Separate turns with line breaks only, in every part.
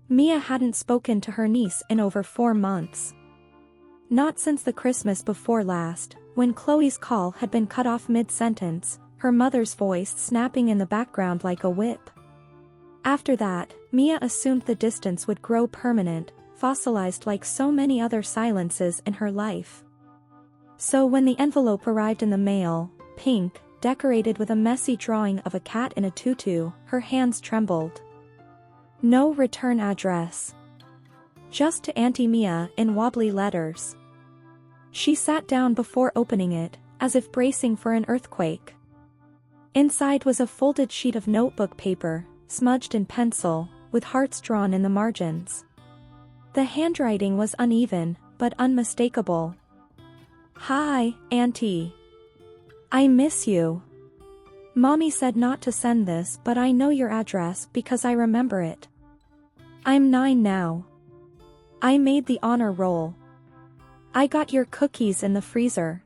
Mia hadn't spoken to her niece in over 4 months. Not since the Christmas before last, when Chloe's call had been cut off mid-sentence, her mother's voice snapping in the background like a whip. After that, Mia assumed the distance would grow permanent, fossilized like so many other silences in her life. So when the envelope arrived in the mail, pink, decorated with a messy drawing of a cat in a tutu, her hands trembled. No return address. Just to Auntie Mia in wobbly letters. She sat down before opening it, as if bracing for an earthquake. Inside was a folded sheet of notebook paper, smudged in pencil, with hearts drawn in the margins. The handwriting was uneven, but unmistakable. "Hi, Auntie. I miss you. Mommy said not to send this, but I know your address because I remember it. I'm 9 now. I made the honor roll. I got your cookies in the freezer.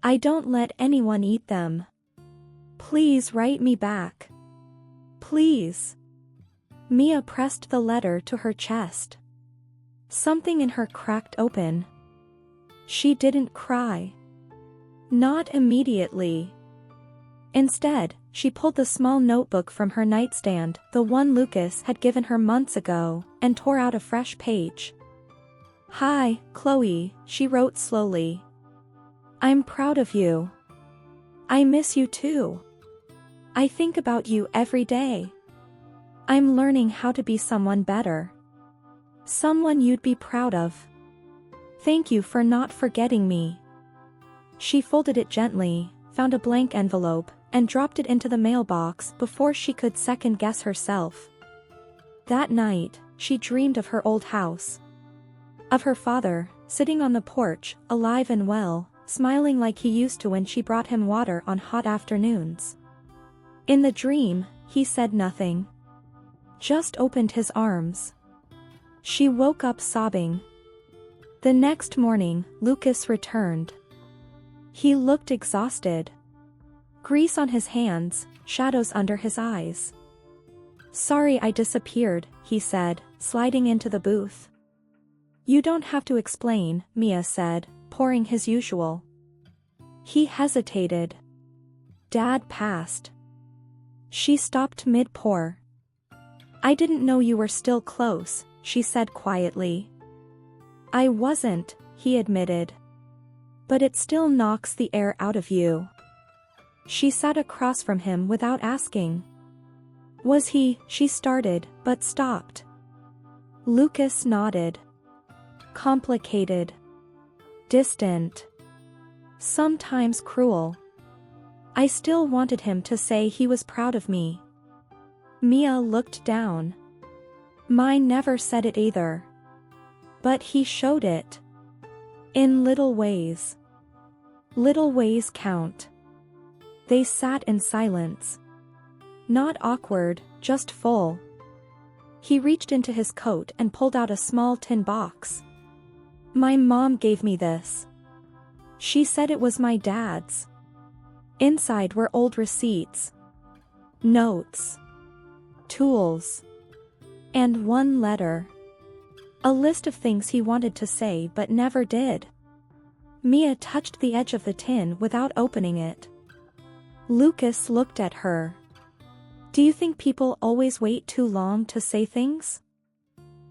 I don't let anyone eat them. Please write me back. Please." Mia pressed the letter to her chest. Something in her cracked open. She didn't cry. Not immediately. Instead, she pulled the small notebook from her nightstand, the one Lucas had given her months ago, and tore out a fresh page. "Hi, Chloe," she wrote slowly. "I'm proud of you. I miss you too. I think about you every day. I'm learning how to be someone better. Someone you'd be proud of. Thank you for not forgetting me." She folded it gently, found a blank envelope, and dropped it into the mailbox before she could second-guess herself. That night, she dreamed of her old house. Of her father, sitting on the porch, alive and well, smiling like he used to when she brought him water on hot afternoons. In the dream, he said nothing. Just opened his arms. She woke up sobbing. The next morning, Lucas returned. He looked exhausted. Grease on his hands, shadows under his eyes. "Sorry I disappeared," he said, sliding into the booth. "You don't have to explain," Mia said, pouring his usual. He hesitated. "Dad passed." She stopped mid-pour. "I didn't know you were still close," she said quietly. "I wasn't," he admitted. "But it still knocks the air out of you." She sat across from him without asking. "Was he?" she started, but stopped. Lucas nodded. "Complicated. Distant. Sometimes cruel. I still wanted him to say he was proud of me." Mia looked down. "Mine never said it either. But he showed it. In little ways. Little ways count." They sat in silence. Not awkward, just full. He reached into his coat and pulled out a small tin box. "My mom gave me this. She said it was my dad's." Inside were old receipts. Notes. Tools. And one letter. A list of things he wanted to say but never did. Mia touched the edge of the tin without opening it. Lucas looked at her. "Do you think people always wait too long to say things?"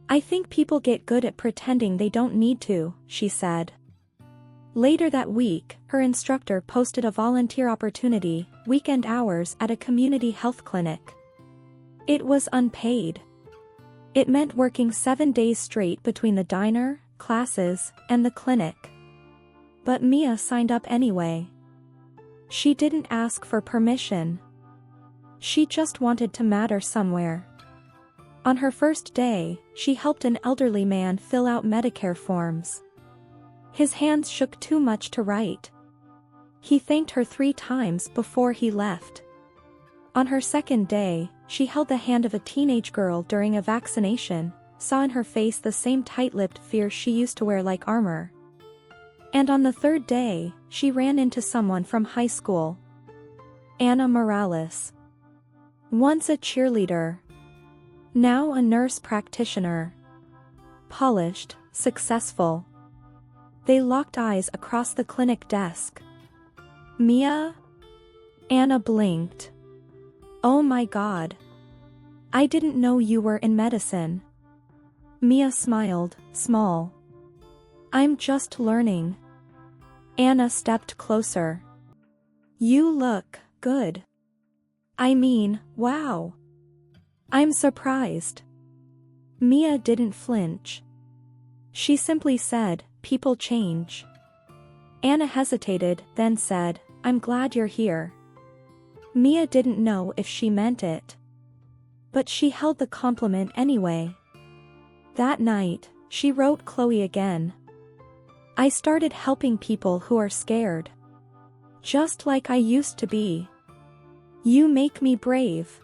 "I think people get good at pretending they don't need to," she said. Later that week, her instructor posted a volunteer opportunity, weekend hours at a community health clinic. It was unpaid. It meant working 7 days straight between the diner, classes, and the clinic. But Mia signed up anyway. She didn't ask for permission. She just wanted to matter somewhere. On her first day, she helped an elderly man fill out Medicare forms. His hands shook too much to write. He thanked her 3 times before he left. On her second day, she held the hand of a teenage girl during a vaccination, saw in her face the same tight-lipped fear she used to wear like armor. And on the third day, she ran into someone from high school. Anna Morales. Once a cheerleader. Now a nurse practitioner. Polished, successful. They locked eyes across the clinic desk. Mia? Anna blinked. Oh my God. I didn't know you were in medicine. Mia smiled, small. I'm just learning. Anna stepped closer. You look good. I mean, wow. I'm surprised. Mia didn't flinch. She simply said, people change. Anna hesitated, then said, I'm glad you're here. Mia didn't know if she meant it. But she held the compliment anyway. That night, she wrote Chloe again. I started helping people who are scared. Just like I used to be. You make me brave.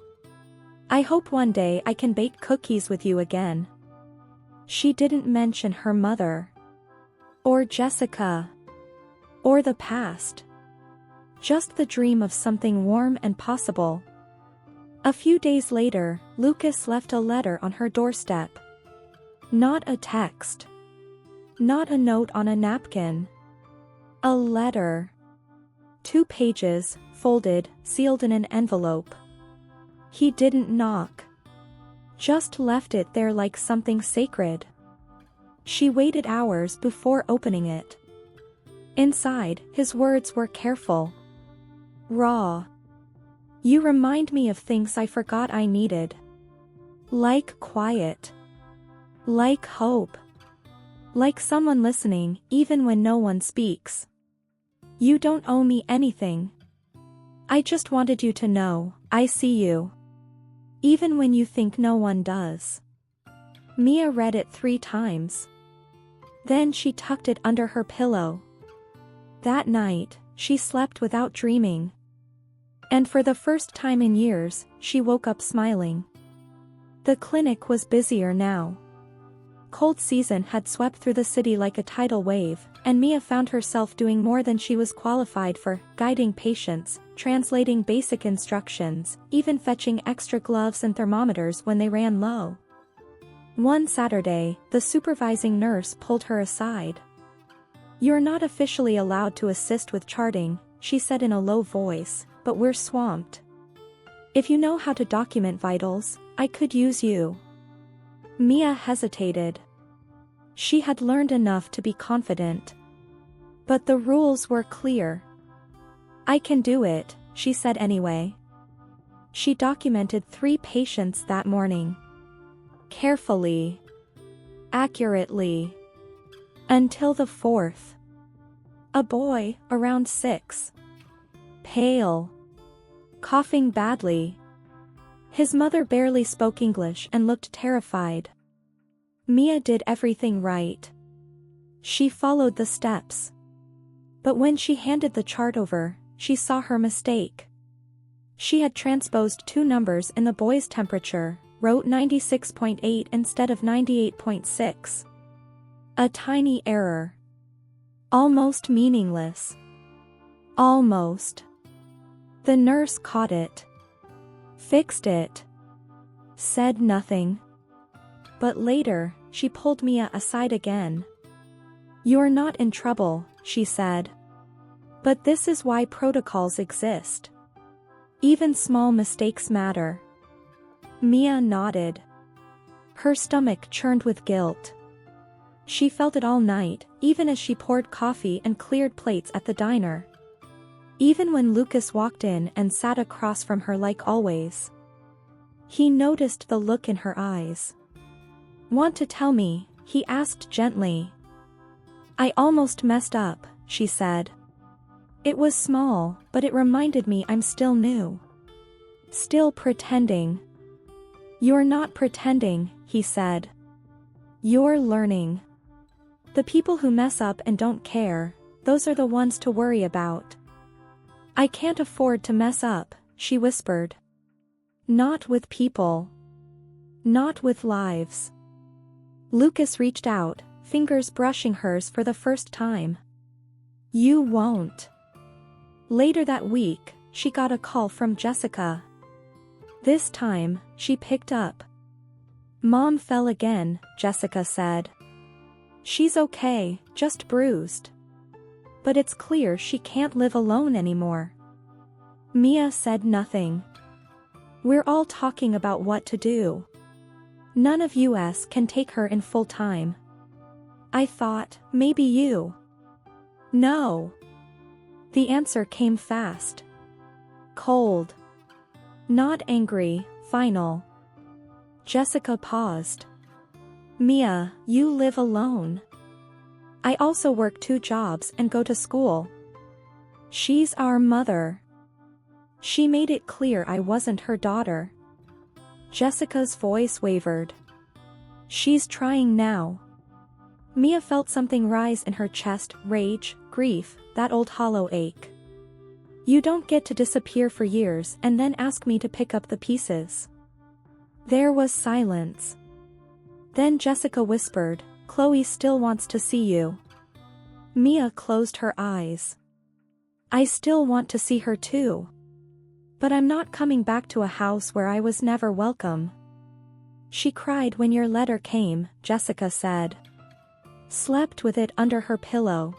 I hope one day I can bake cookies with you again. She didn't mention her mother. Or Jessica. Or the past. Just the dream of something warm and possible. A few days later, Lucas left a letter on her doorstep. Not a text. Not a note on a napkin. A letter. 2 pages, folded, sealed in an envelope. He didn't knock. Just left it there like something sacred. She waited hours before opening it. Inside, his words were careful. Raw. You remind me of things I forgot I needed. Like quiet. Like hope. Like someone listening, even when no one speaks. You don't owe me anything. I just wanted you to know, I see you. Even when you think no one does. Mia read it 3 times. Then she tucked it under her pillow. That night, she slept without dreaming. And for the first time in years, she woke up smiling. The clinic was busier now. Cold season had swept through the city like a tidal wave, and Mia found herself doing more than she was qualified for, guiding patients, translating basic instructions, even fetching extra gloves and thermometers when they ran low. One Saturday, the supervising nurse pulled her aside. You're not officially allowed to assist with charting, she said in a low voice, but we're swamped. If you know how to document vitals, I could use you. Mia hesitated. She had learned enough to be confident. But the rules were clear. I can do it, she said anyway. She documented 3 patients that morning. Carefully. Accurately. Until the 4th. A boy, around 6. Pale. Coughing badly. His mother barely spoke English and looked terrified. Mia did everything right. She followed the steps. But when she handed the chart over, she saw her mistake. She had transposed 2 numbers in the boy's temperature, wrote 96.8 instead of 98.6. A tiny error. Almost meaningless. Almost. The nurse caught it. Fixed it. Said nothing. But later, she pulled Mia aside again. You're not in trouble, she said. But this is why protocols exist. Even small mistakes matter. Mia nodded. Her stomach churned with guilt. She felt it all night, even as she poured coffee and cleared plates at the diner. Even when Lucas walked in and sat across from her like always. He noticed the look in her eyes. Want to tell me? He asked gently. I almost messed up, she said. It was small, but it reminded me I'm still new. Still pretending. You're not pretending, he said. You're learning. The people who mess up and don't care, those are the ones to worry about. I can't afford to mess up, she whispered. Not with people. Not with lives. Lucas reached out, fingers brushing hers for the first time. You won't. Later that week, she got a call from Jessica. This time, she picked up. Mom fell again, Jessica said. She's okay, just bruised. But it's clear she can't live alone anymore. Mia said nothing. We're all talking about what to do. None of us can take her in full time. I thought, maybe you. No. The answer came fast. Cold. Not angry, final. Jessica paused. Mia, you live alone. I also work 2 jobs and go to school. She's our mother. She made it clear I wasn't her daughter. Jessica's voice wavered. She's trying now. Mia felt something rise in her chest, rage, grief, that old hollow ache. You don't get to disappear for years and then ask me to pick up the pieces. There was silence. Then Jessica whispered, Chloe still wants to see you. Mia closed her eyes. I still want to see her too. But I'm not coming back to a house where I was never welcome. She cried when your letter came, Jessica said. Slept with it under her pillow.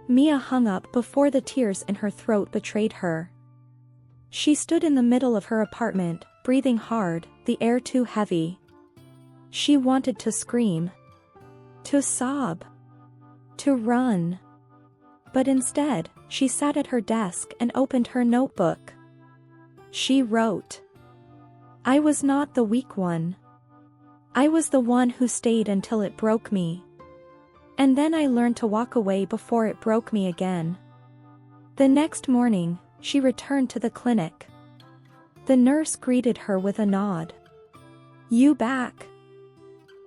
Mia hung up before the tears in her throat betrayed her. She stood in the middle of her apartment, breathing hard, the air too heavy. She wanted to scream. To sob. To run. But instead, she sat at her desk and opened her notebook. She wrote. I was not the weak one. I was the one who stayed until it broke me. And then I learned to walk away before it broke me again. The next morning, she returned to the clinic. The nurse greeted her with a nod. You back?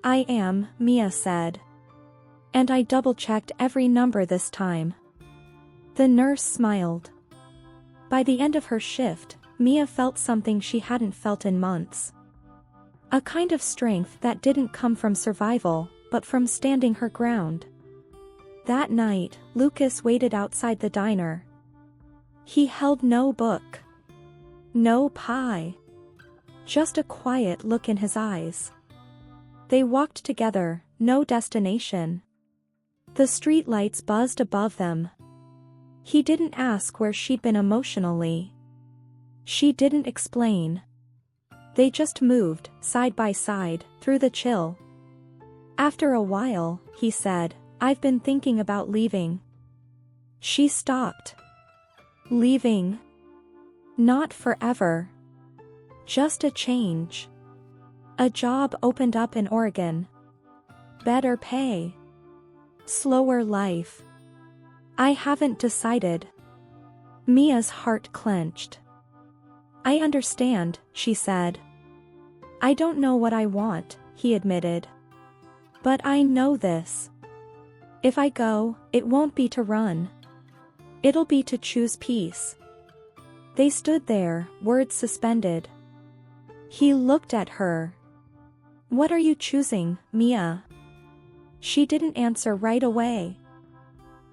I am, Mia said. And I double-checked every number this time. The nurse smiled. By the end of her shift, Mia felt something she hadn't felt in months. A kind of strength that didn't come from survival, but from standing her ground. That night, Lucas waited outside the diner. He held no book. No pie. Just a quiet look in his eyes. They walked together, no destination. The streetlights buzzed above them. He didn't ask where she'd been emotionally. She didn't explain. They just moved, side by side, through the chill. After a while, he said, I've been thinking about leaving. She stopped. Leaving? Not forever. Just a change. A job opened up in Oregon. Better pay. Slower life. I haven't decided. Mia's heart clenched. I understand, she said. I don't know what I want, he admitted. But I know this. If I go, it won't be to run. It'll be to choose peace. They stood there, words suspended. He looked at her. What are you choosing, Mia? She didn't answer right away.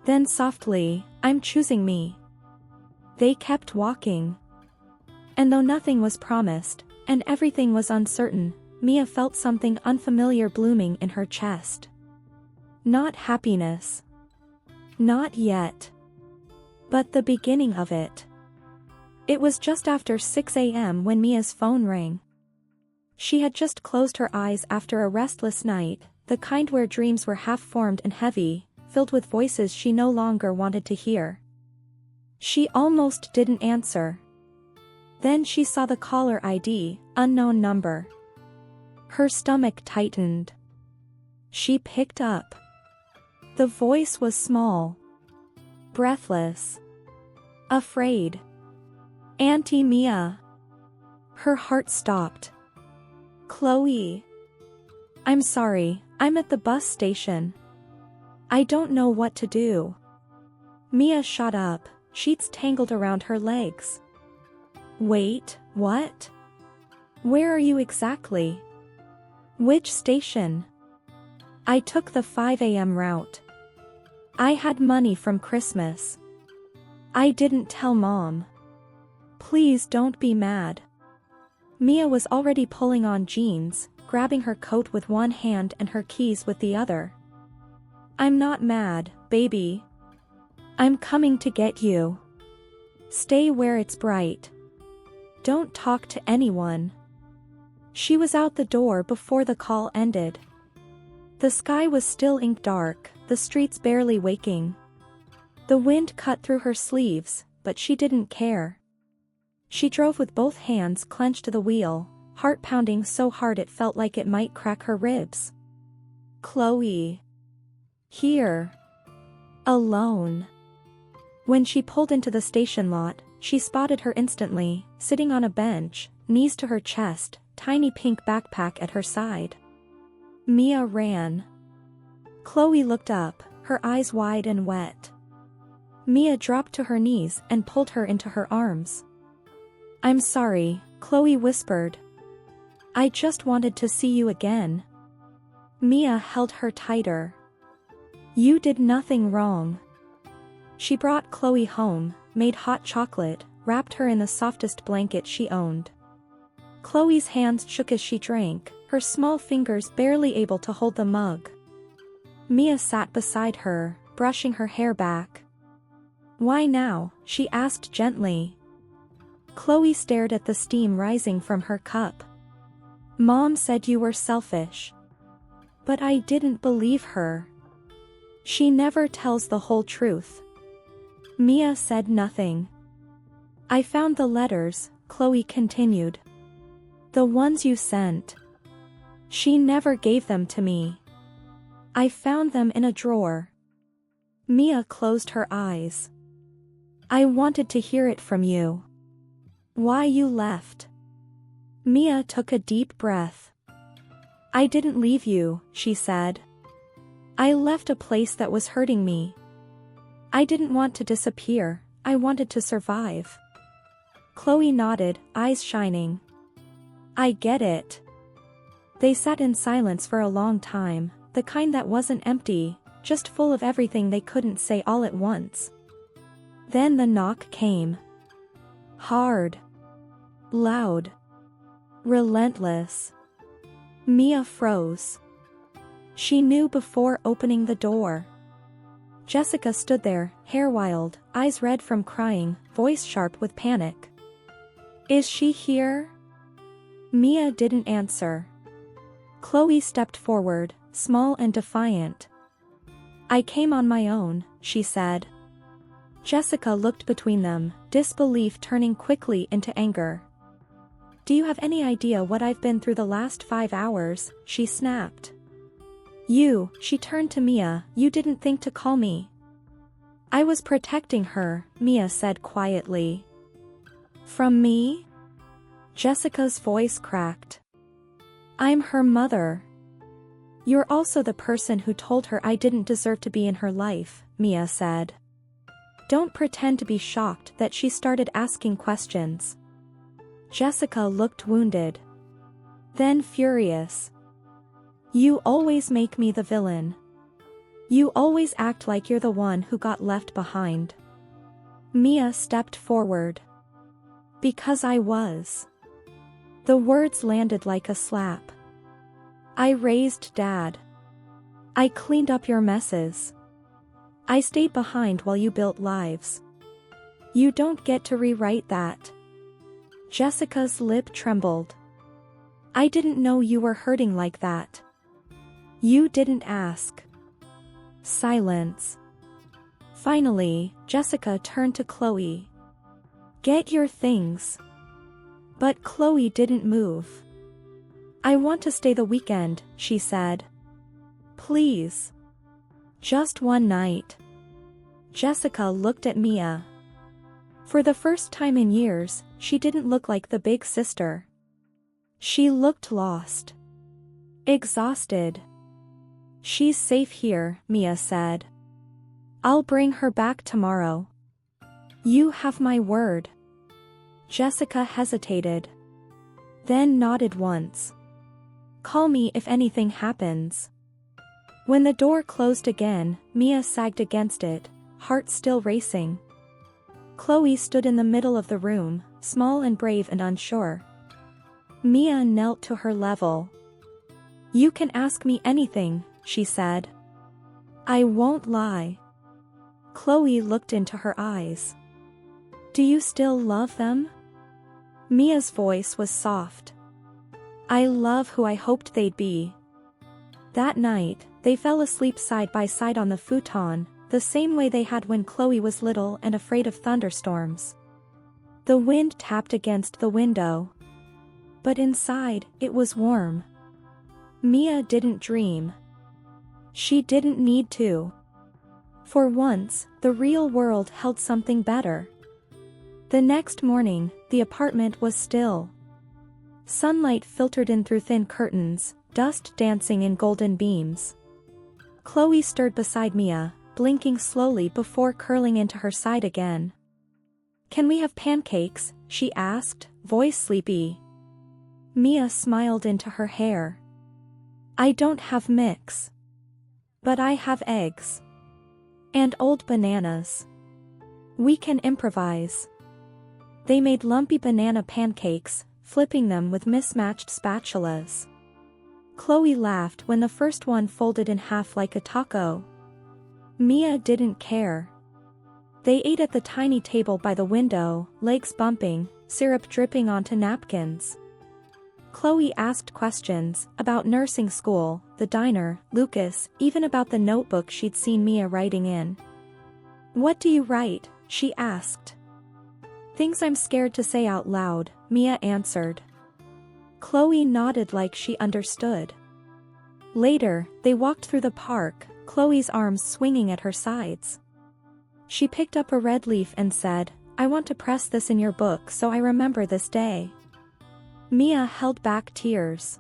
Then softly, I'm choosing me. They kept walking. And though nothing was promised, and everything was uncertain, Mia felt something unfamiliar blooming in her chest. Not happiness. Not yet. But the beginning of it. It was just after 6 a.m. when Mia's phone rang. She had just closed her eyes after a restless night, the kind where dreams were half-formed and heavy, filled with voices she no longer wanted to hear. She almost didn't answer. Then she saw the caller ID, unknown number. Her stomach tightened. She picked up. The voice was small. Breathless. Afraid. Auntie Mia. Her heart stopped. Chloe. I'm sorry, I'm at the bus station. I don't know what to do. Mia shot up, sheets tangled around her legs. Wait, what? Where are you exactly? Which station? I took the 5 a.m. route. I had money from Christmas. I didn't tell Mom. Please don't be mad. Mia was already pulling on jeans, grabbing her coat with one hand and her keys with the other. I'm not mad, baby. I'm coming to get you. Stay where it's bright. Don't talk to anyone. She was out the door before the call ended. The sky was still ink dark, the streets barely waking. The wind cut through her sleeves, but she didn't care. She drove with both hands clenched to the wheel, heart pounding so hard it felt like it might crack her ribs. Chloe. Here. Alone. When she pulled into the station lot, she spotted her instantly, sitting on a bench, knees to her chest, tiny pink backpack at her side. Mia ran. Chloe looked up, her eyes wide and wet. Mia dropped to her knees and pulled her into her arms. I'm sorry, Chloe whispered. I just wanted to see you again. Mia held her tighter. You did nothing wrong. She brought Chloe home, made hot chocolate, wrapped her in the softest blanket she owned. Chloe's hands shook as she drank, her small fingers barely able to hold the mug. Mia sat beside her, brushing her hair back. Why now? She asked gently. Chloe stared at the steam rising from her cup. Mom said you were selfish. But I didn't believe her. She never tells the whole truth. Mia said nothing. I found the letters, Chloe continued. The ones you sent. She never gave them to me. I found them in a drawer. Mia closed her eyes. I wanted to hear it from you. Why you left. Mia took a deep breath. I didn't leave you, she said. I left a place that was hurting me. I didn't want to disappear, I wanted to survive. Chloe nodded, eyes shining. I get it. They sat in silence for a long time, the kind that wasn't empty, just full of everything they couldn't say all at once. Then the knock came. Hard. Loud. Relentless. Mia froze. She knew before opening the door. Jessica stood there, hair wild, eyes red from crying, voice sharp with panic. Is she here? Mia didn't answer. Chloe stepped forward, small and defiant. I came on my own, she said. Jessica looked between them, disbelief turning quickly into anger. Do you have any idea what I've been through the last 5 hours? She snapped. She turned to Mia, you didn't think to call me. I was protecting her, Mia said quietly. From me? Jessica's voice cracked. I'm her mother. You're also the person who told her I didn't deserve to be in her life, Mia said. Don't pretend to be shocked that she started asking questions. Jessica looked wounded. Then furious. You always make me the villain. You always act like you're the one who got left behind. Mia stepped forward. Because I was. The words landed like a slap. I raised Dad. I cleaned up your messes. I stayed behind while you built lives. You don't get to rewrite that. Jessica's lip trembled. I didn't know you were hurting like that. You didn't ask. Silence. Finally, Jessica turned to Chloe. Get your things. But Chloe didn't move. I want to stay the weekend, she said. Please. Just one night. Jessica looked at Mia. For the first time in years, she didn't look like the big sister. She looked lost. Exhausted. She's safe here, Mia said. I'll bring her back tomorrow. You have my word. Jessica hesitated. Then nodded once. Call me if anything happens. When the door closed again, Mia sagged against it, heart still racing. Chloe stood in the middle of the room, small and brave and unsure. Mia knelt to her level. You can ask me anything, she said. I won't lie. Chloe looked into her eyes. Do you still love them? Mia's voice was soft. I love who I hoped they'd be. That night, they fell asleep side by side on the futon, the same way they had when Chloe was little and afraid of thunderstorms. The wind tapped against the window. But inside, it was warm. Mia didn't dream. She didn't need to. For once, the real world held something better. The next morning, the apartment was still. Sunlight filtered in through thin curtains, dust dancing in golden beams. Chloe stirred beside Mia, blinking slowly before curling into her side again. Can we have pancakes? She asked, voice sleepy. Mia smiled into her hair. I don't have mix. But I have eggs. And old bananas. We can improvise. They made lumpy banana pancakes, flipping them with mismatched spatulas. Chloe laughed when the first one folded in half like a taco. Mia didn't care. They ate at the tiny table by the window, legs bumping, syrup dripping onto napkins. Chloe asked questions about nursing school, the diner, Lucas, even about the notebook she'd seen Mia writing in. What do you write? She asked. Things I'm scared to say out loud, Mia answered. Chloe nodded like she understood. Later, they walked through the park, Chloe's arms swinging at her sides. She picked up a red leaf and said, I want to press this in your book so I remember this day. Mia held back tears.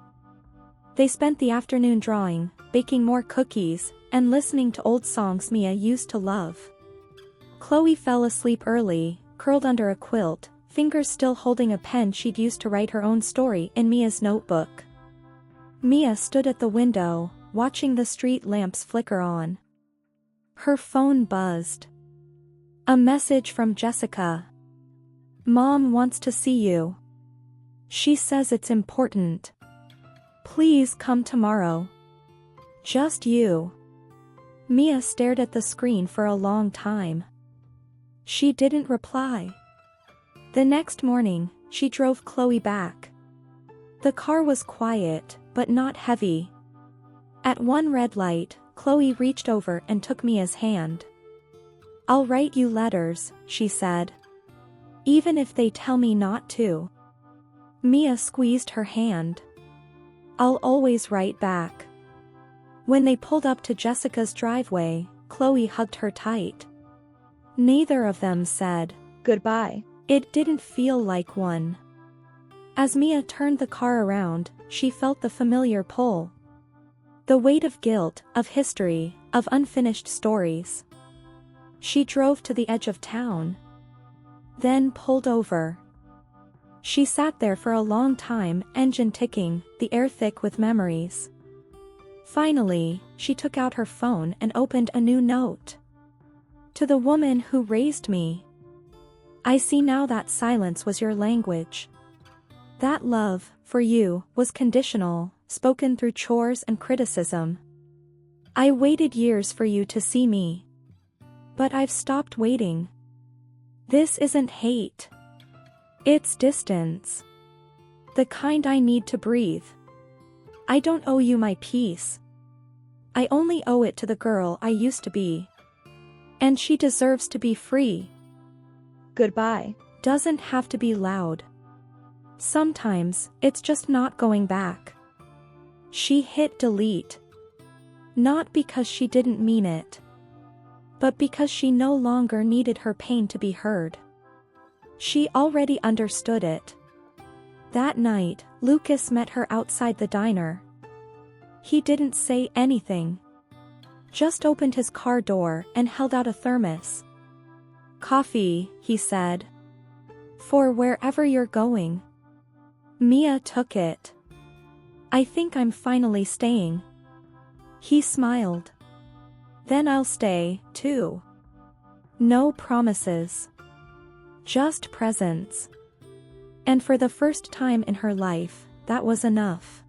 They spent the afternoon drawing, baking more cookies, and listening to old songs Mia used to love. Chloe fell asleep early, curled under a quilt, fingers still holding a pen she'd used to write her own story in Mia's notebook. Mia stood at the window, watching the street lamps flicker on. Her phone buzzed. A message from Jessica. Mom wants to see you. She says it's important. Please come tomorrow. Just you. Mia stared at the screen for a long time. She didn't reply. The next morning, she drove Chloe back. The car was quiet, but not heavy. At one red light, Chloe reached over and took Mia's hand. I'll write you letters, she said. Even if they tell me not to. Mia squeezed her hand. I'll always write back. When they pulled up to Jessica's driveway, Chloe hugged her tight. Neither of them said goodbye. It didn't feel like one. As Mia turned the car around, she felt the familiar pull. The weight of guilt, of history, of unfinished stories. She drove to the edge of town. Then pulled over. She sat there for a long time, engine ticking, the air thick with memories. Finally, she took out her phone and opened a new note. To the woman who raised me. I see now that silence was your language. That love, for you, was conditional, spoken through chores and criticism. I waited years for you to see me. But I've stopped waiting. This isn't hate. It's distance. The kind I need to breathe. I don't owe you my peace. I only owe it to the girl I used to be. And she deserves to be free. Goodbye doesn't have to be loud. Sometimes, it's just not going back. She hit delete. Not because she didn't mean it. But because she no longer needed her pain to be heard. She already understood it. That night, Lucas met her outside the diner. He didn't say anything. Just opened his car door and held out a thermos. Coffee, he said. For wherever you're going. Mia took it. I think I'm finally staying. He smiled. Then I'll stay, too. No promises. Just presence. And for the first time in her life, that was enough.